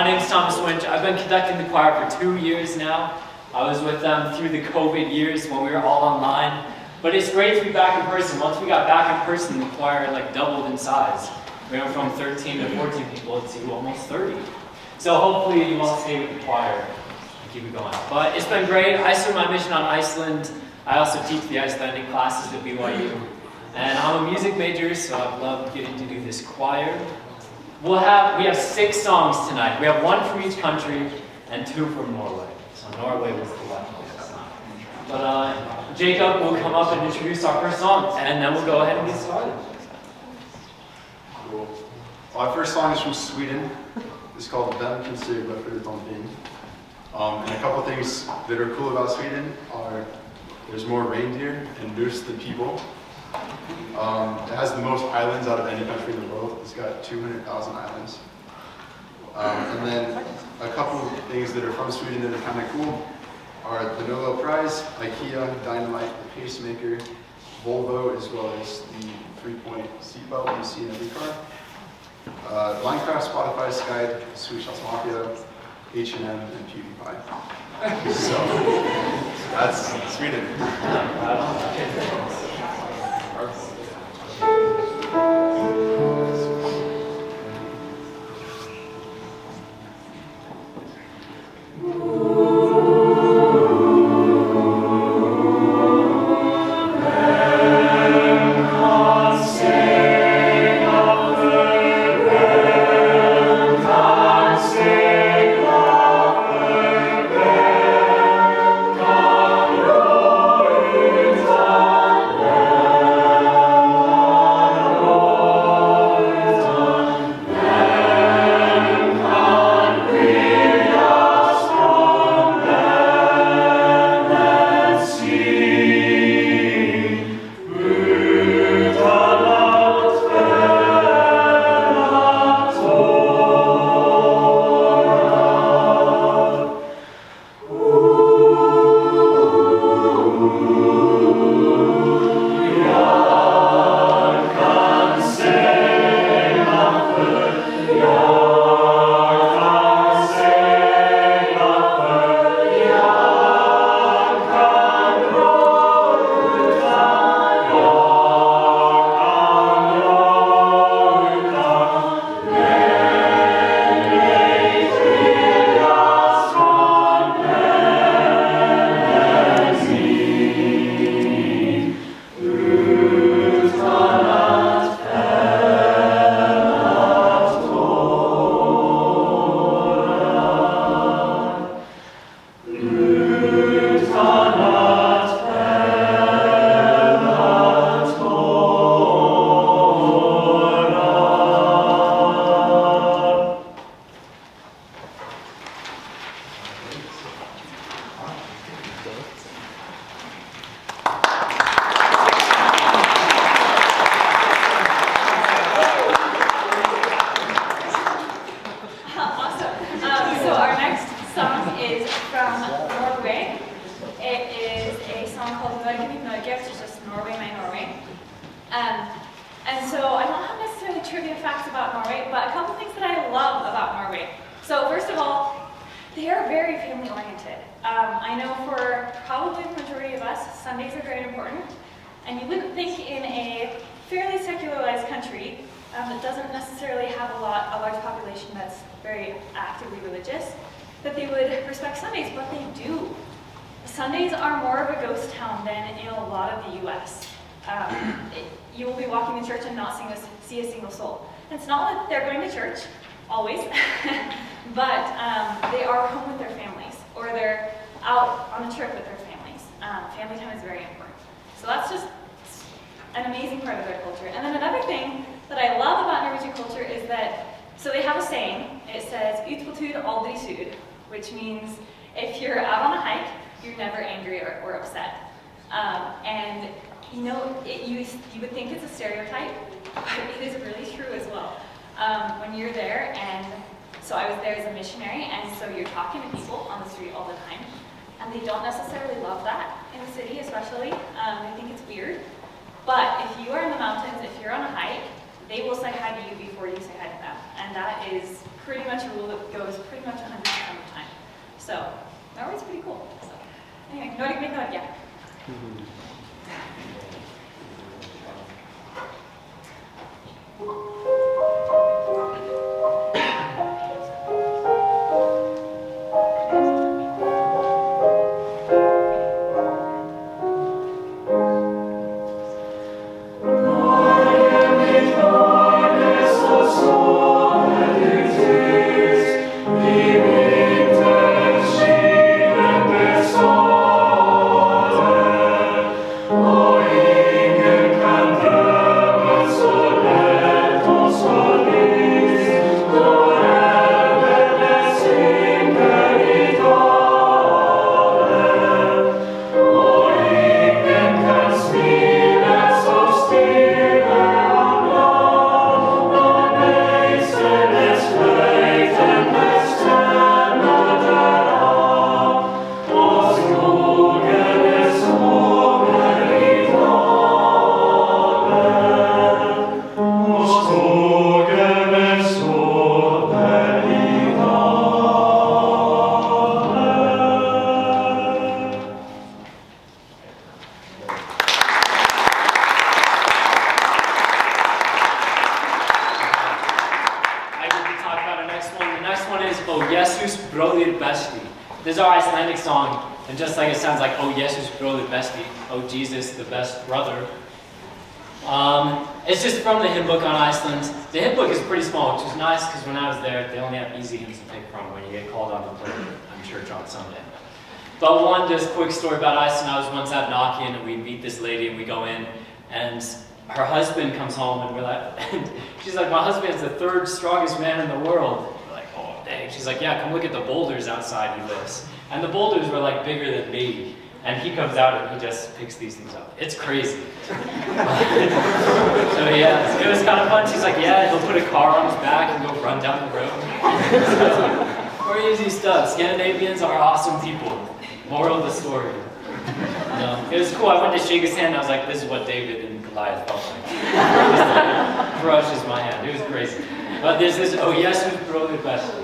My name's Thomas Winch. I've been conducting the choir for 2 years now. I was with them through the COVID years when we were all online. But it's great to be back in person. Once we got back in person, the choir doubled in size. We went from 13 to 14 people to almost 30. So hopefully you all stay with the choir and keep it going. But it's been great. I serve my mission on Iceland. I also teach the Icelandic classes at BYU. And I'm a music major, so I've loved getting to do this choir. We have 6 songs tonight. We have 1 from each country and 2 from Norway. So Norway was the one. But Jacob will come up and introduce our first song, and then we'll go ahead and get started. Cool. Well, our first song is from Sweden. It's called Vem kan segla förutom vind. And a couple things that are cool about Sweden are there's more reindeer and moose than people. It has the most islands out of any country in the world. It's got 200,000 islands. And then a couple of things that are from Sweden that are kind of cool are the Nobel Prize, IKEA, Dynamite, the Pacemaker, Volvo, as well as the 3-point seatbelt you see in every car. Minecraft, Spotify, Skype, Swedish House Mafia, H&M, and PewDiePie. So that's Sweden. Which means if you're out on a hike, you're never angry or upset. And you would think it's a stereotype, but it is really true as well. When you're there, and so I was there as a missionary, and so you're talking to people on the street all the time, and they don't necessarily love that in the city, especially. They think it's weird. But if you are in the mountains, if you're on a hike, they will say hi to you before you say hi to them, and that is pretty much a rule that goes pretty much 100% of the time. So Norway's pretty cool. So anyway, Norge med Norge. Jesús, bróðir, besti. This is our Icelandic song, and just like it sounds like, oh Jesús, bróðir, besti, oh Jesus, the best brother. It's just from the hymn book on Iceland. The hymn book is pretty small, which is nice because when I was there, they only have easy hymns to pick from when you get called on to play on church on Sunday. But one just quick story about Iceland. I was once out knocking, and we meet this lady, and we go in, and her husband comes home, and we're like, and she's like, my husband's the third strongest man in the world. We're like, oh dang. She's like, yeah, come look at the boulders outside he lives. And the boulders were like bigger than me. And he comes out and he just picks these things up. It's crazy. So yeah, it was kind of fun. She's like, yeah, he'll put a car on his back and go run down the road. So, very easy stuff. Scandinavians are awesome people. Moral of the story. It was cool. I went to shake his hand and I was like, this is what David and Goliath felt like. Just crushes my hand. It was crazy. But there's this, oh Jesús, bróðir, besti.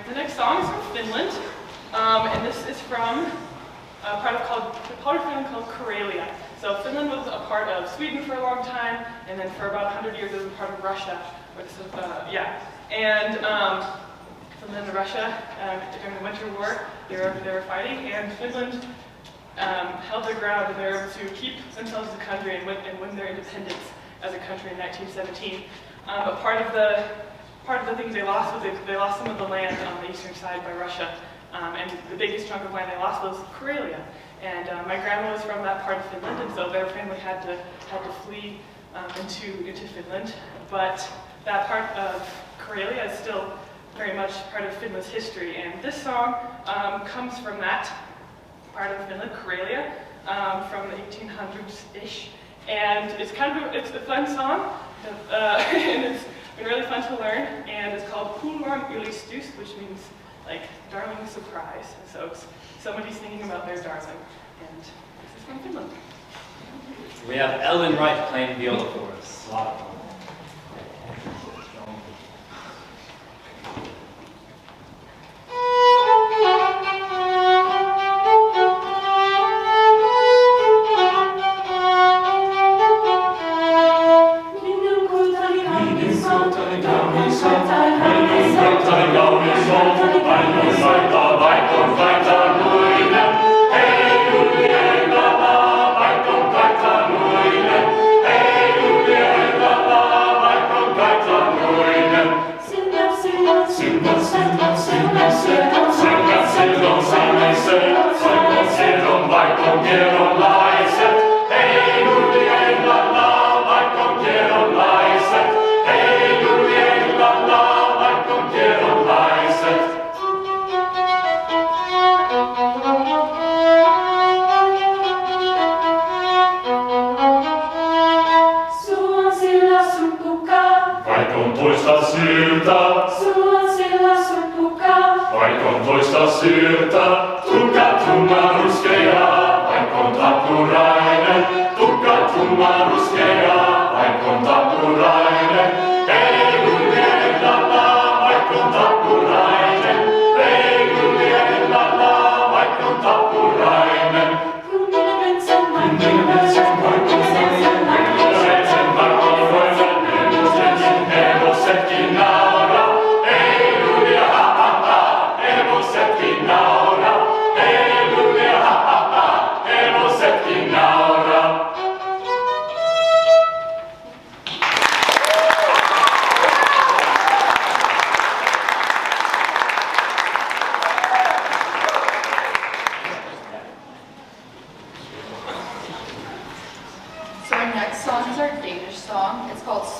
The next song is from Finland, and this is from a part of Finland called Karelia. So Finland was a part of Sweden for a long time, and then for about 100 years it was a part of Russia. And Finland and Russia, during the Winter War, they were fighting, and Finland held their ground, and they were able to keep themselves as a country and win their independence as a country in 1917. But part of the things they lost was they lost some of the land on the eastern side by Russia, and the biggest chunk of land they lost was Karelia. And my grandma was from that part of Finland, and so their family had to flee into Finland. But that part of Karelia is still very much part of Finland's history, and this song comes from that part of Finland, Karelia, from the 1800s-ish. And it's a fun song, and it's been really fun to learn, and it's called Kullan, ylistys, which means like darling surprise. So it's somebody singing about their darling, and this is from Finland. We have Ellen Wright playing viola for us. A lot of fun.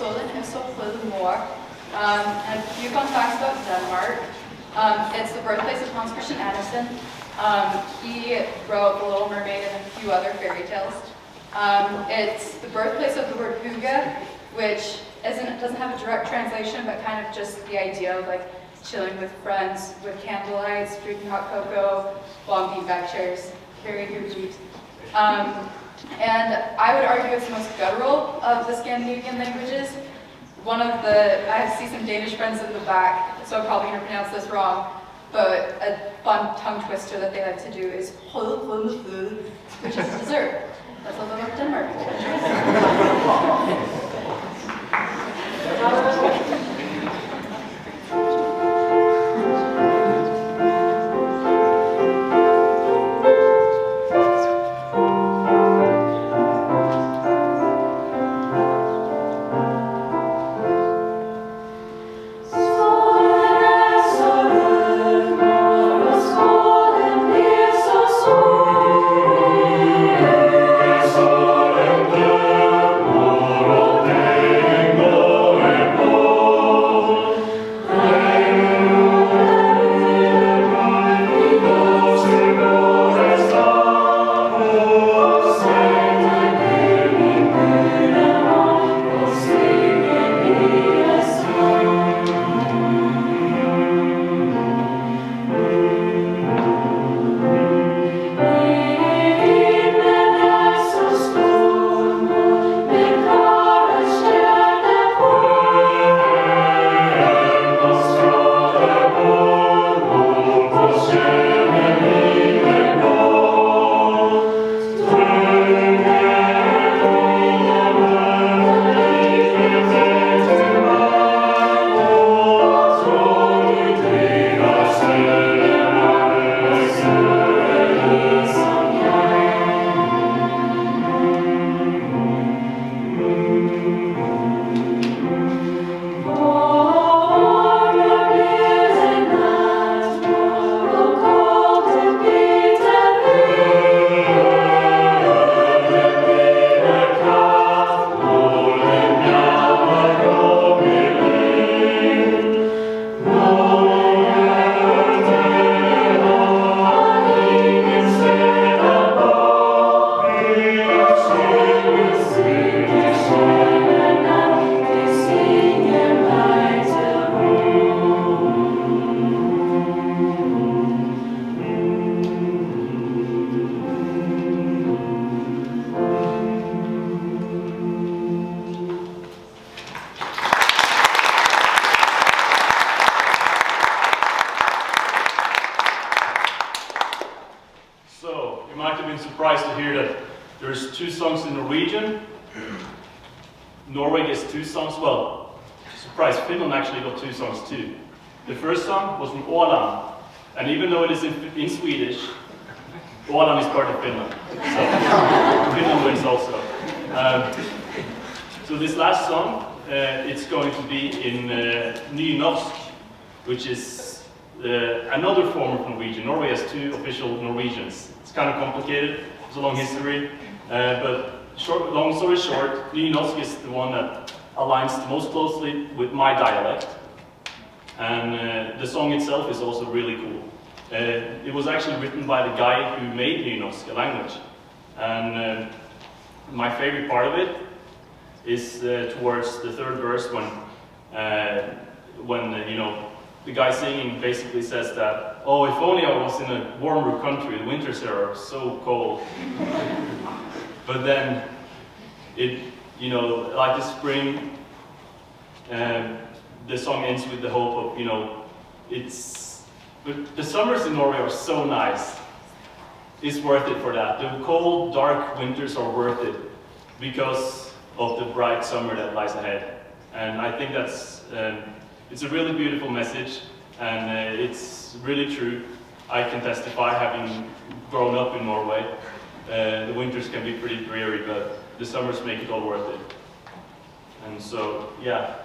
Solen and a few fun facts about Denmark. It's the birthplace of Hans Christian Andersen. He wrote The Little Mermaid and a few other fairy tales. It's the birthplace of the word hygge, which doesn't have a direct translation, but kind of just the idea of like chilling with friends with candlelight, drinking hot cocoa, while on beanbag chairs, carrying your feet. And I would argue it's the most guttural of the Scandinavian languages. I see some Danish friends in the back, so I'm probably going to pronounce this wrong, but a fun tongue twister that they like to do is which is a dessert. That's a little Denmark. Solen, surprised to hear that there's 2 songs in Norwegian. Norway gets 2 songs. Well, surprise, Finland actually got 2 songs too. The first song was from Åland, and even though it is in Swedish, Åland is part of Finland. So Finland wins also. So this last song, it's going to be in nynorsk, which is another form of Norwegian. Norway has 2 official Norwegians. It's kind of complicated. It's a long history, but long story short, nynorsk is the one that aligns the most closely with my dialect, and the song itself is also really cool. It was actually written by the guy who made nynorsk, a language, and my favorite part of it is towards the 3rd verse when you know, the guy singing basically says that, oh, if only I was in a warmer country, the winters here are so cold. But then, you know, like the spring, the song ends with the hope of, you know, but the summers in Norway are so nice. It's worth it for that. The cold, dark winters are worth it because of the bright summer that lies ahead. And I think that's, it's a really beautiful message, and it's really true. I can testify, having grown up in Norway. The winters can be pretty dreary, but the summers make it all worth it. And so, yeah,